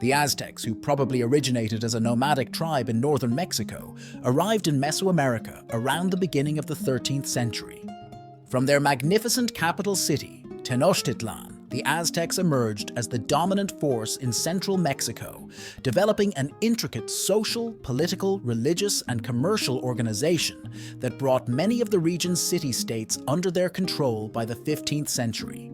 The Aztecs, who probably originated as a nomadic tribe in northern Mexico, arrived in Mesoamerica around the beginning of the 13th century. From their magnificent capital city, Tenochtitlan, the Aztecs emerged as the dominant force in central Mexico, developing an intricate social, political, religious, and commercial organization that brought many of the region's city-states under their control by the 15th century.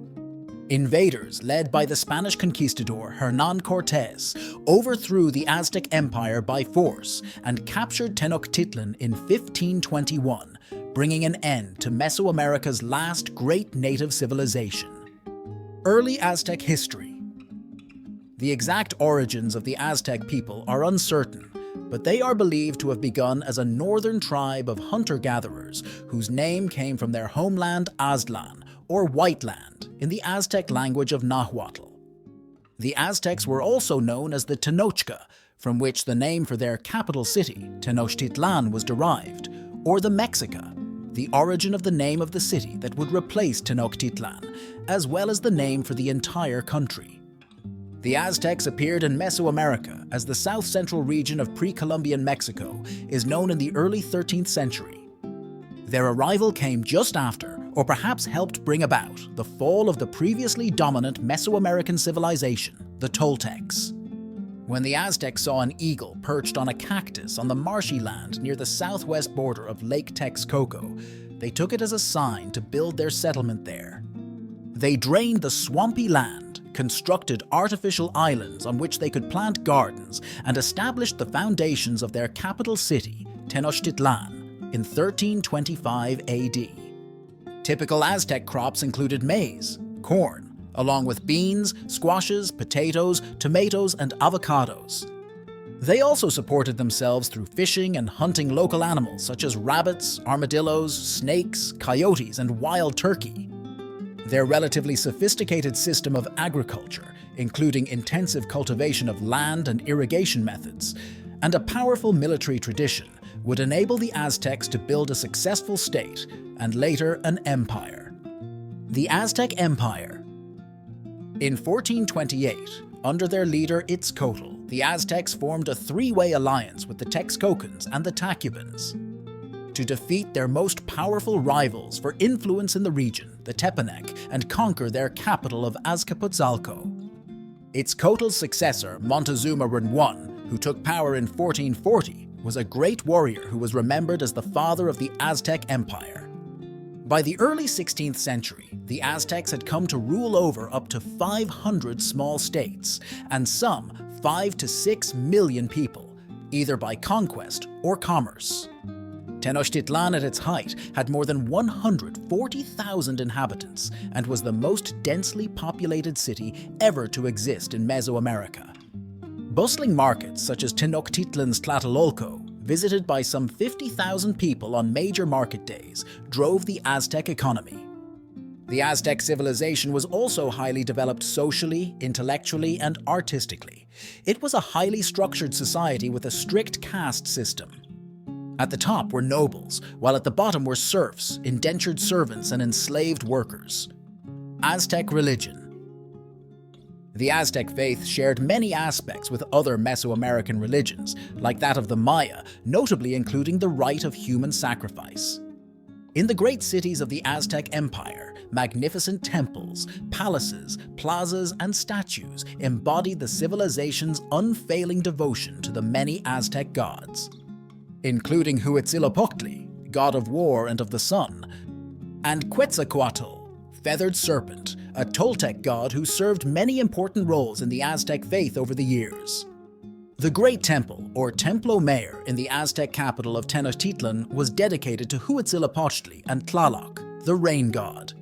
Invaders, led by the Spanish conquistador Hernán Cortés, overthrew the Aztec Empire by force and captured Tenochtitlan in 1521, bringing an end to Mesoamerica's last great native civilization. Early Aztec history. The exact origins of the Aztec people are uncertain, but they are believed to have begun as a northern tribe of hunter-gatherers whose name came from their homeland Aztlan, or White Land, in the Aztec language of Nahuatl. The Aztecs were also known as the Tenochca, from which the name for their capital city, Tenochtitlan, was derived, or the Mexica, the origin of the name of the city that would replace Tenochtitlan, as well as the name for the entire country. The Aztecs appeared in Mesoamerica as the south-central region of pre-Columbian Mexico is known in the early 13th century. Their arrival came just after, or perhaps helped bring about, the fall of the previously dominant Mesoamerican civilization, the Toltecs. When the Aztecs saw an eagle perched on a cactus on the marshy land near the southwest border of Lake Texcoco, they took it as a sign to build their settlement there. They drained the swampy land, constructed artificial islands on which they could plant gardens, and established the foundations of their capital city, Tenochtitlan, in 1325 AD. Typical Aztec crops included maize, corn, along with beans, squashes, potatoes, tomatoes, and avocados. They also supported themselves through fishing and hunting local animals such as rabbits, armadillos, snakes, coyotes, and wild turkey. Their relatively sophisticated system of agriculture, including intensive cultivation of land and irrigation methods, and a powerful military tradition, would enable the Aztecs to build a successful state and later an empire. The Aztec Empire. In 1428, under their leader Itzcoatl, the Aztecs formed a three-way alliance with the Texcocans and the Tacubans to defeat their most powerful rivals for influence in the region, the Tepanec, and conquer their capital of Azcapotzalco. Itzcoatl's successor, Montezuma I, who took power in 1440, was a great warrior who was remembered as the father of the Aztec Empire. By the early 16th century, the Aztecs had come to rule over up to 500 small states, and some 5 to 6 million people, either by conquest or commerce. Tenochtitlan at its height had more than 140,000 inhabitants and was the most densely populated city ever to exist in Mesoamerica. Bustling markets such as Tenochtitlan's Tlatelolco, visited by some 50,000 people on major market days, drove the Aztec economy. The Aztec civilization was also highly developed socially, intellectually, and artistically. It was a highly structured society with a strict caste system. At the top were nobles, while at the bottom were serfs, indentured servants, and enslaved workers. Aztec religion. The Aztec faith shared many aspects with other Mesoamerican religions, like that of the Maya, notably including the rite of human sacrifice. In the great cities of the Aztec Empire, magnificent temples, palaces, plazas, and statues embodied the civilization's unfailing devotion to the many Aztec gods, including Huitzilopochtli, god of war and of the sun, and Quetzalcoatl, feathered serpent, a Toltec god who served many important roles in the Aztec faith over the years. The Great Temple, or Templo Mayor, in the Aztec capital of Tenochtitlan was dedicated to Huitzilopochtli and Tlaloc, the rain god.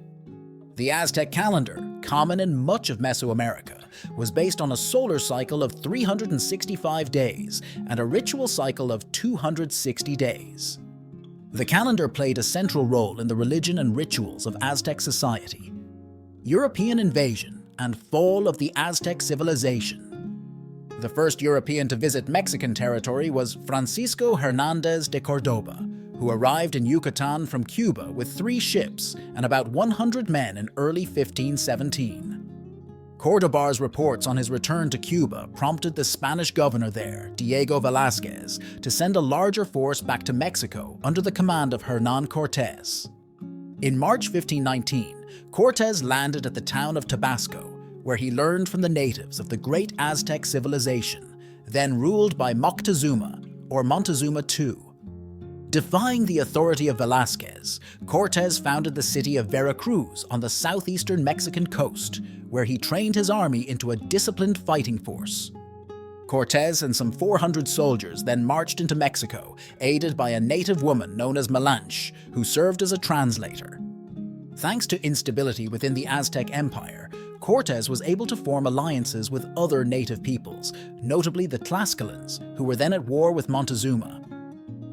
The Aztec calendar, common in much of Mesoamerica, was based on a solar cycle of 365 days and a ritual cycle of 260 days. The calendar played a central role in the religion and rituals of Aztec society. European invasion and fall of the Aztec civilization. The first European to visit Mexican territory was Francisco Hernández de Córdoba, who arrived in Yucatan from Cuba with 3 ships and about 100 men in early 1517. Cordobar's reports on his return to Cuba prompted the Spanish governor there, Diego Velázquez, to send a larger force back to Mexico under the command of Hernán Cortés. In March 1519, Cortés landed at the town of Tabasco, where he learned from the natives of the great Aztec civilization, then ruled by Moctezuma, or Montezuma II. Defying the authority of Velázquez, Cortés founded the city of Veracruz on the southeastern Mexican coast, where he trained his army into a disciplined fighting force. Cortés and some 400 soldiers then marched into Mexico, aided by a native woman known as Malinche, who served as a translator. Thanks to instability within the Aztec Empire, Cortés was able to form alliances with other native peoples, notably the Tlaxcalans, who were then at war with Montezuma.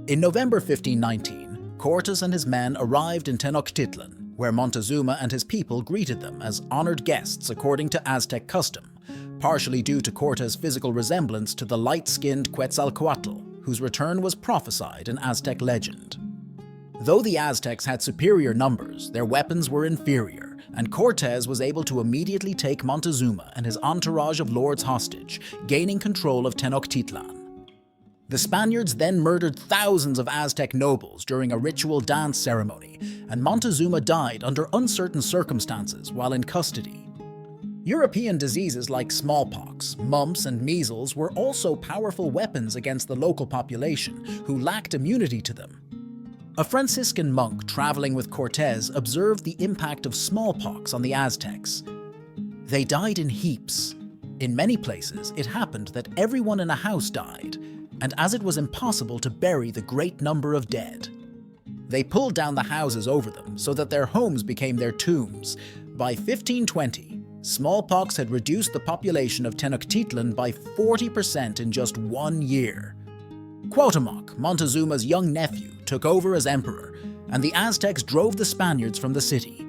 In November 1519, Cortés and his men arrived in Tenochtitlan, where Montezuma and his people greeted them as honored guests according to Aztec custom, partially due to Cortés' physical resemblance to the light-skinned Quetzalcoatl, whose return was prophesied in Aztec legend. Though the Aztecs had superior numbers, their weapons were inferior, and Cortés was able to immediately take Montezuma and his entourage of lords hostage, gaining control of Tenochtitlan. The Spaniards then murdered thousands of Aztec nobles during a ritual dance ceremony, and Montezuma died under uncertain circumstances while in custody. European diseases like smallpox, mumps, and measles were also powerful weapons against the local population, who lacked immunity to them. A Franciscan monk traveling with Cortés observed the impact of smallpox on the Aztecs. They died in heaps. In many places, it happened that everyone in a house died, and as it was impossible to bury the great number of dead, they pulled down the houses over them so that their homes became their tombs. By 1520, smallpox had reduced the population of Tenochtitlan by 40% in just 1 year. Cuauhtémoc, Montezuma's young nephew, took over as emperor, and the Aztecs drove the Spaniards from the city.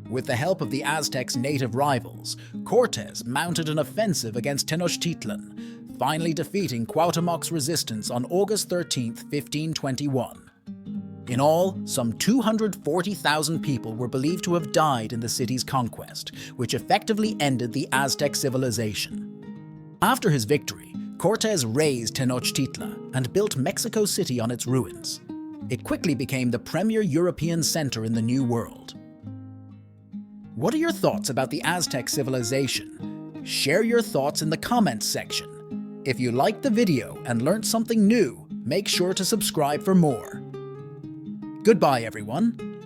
With the help of the Aztecs' native rivals, Cortés mounted an offensive against Tenochtitlan, finally defeating Cuauhtémoc's resistance on August 13, 1521. In all, some 240,000 people were believed to have died in the city's conquest, which effectively ended the Aztec civilization. After his victory, Cortés razed Tenochtitlan and built Mexico City on its ruins. It quickly became the premier European center in the New World. What are your thoughts about the Aztec civilization? Share your thoughts in the comments section. If you liked the video and learned something new, make sure to subscribe for more. Goodbye, everyone.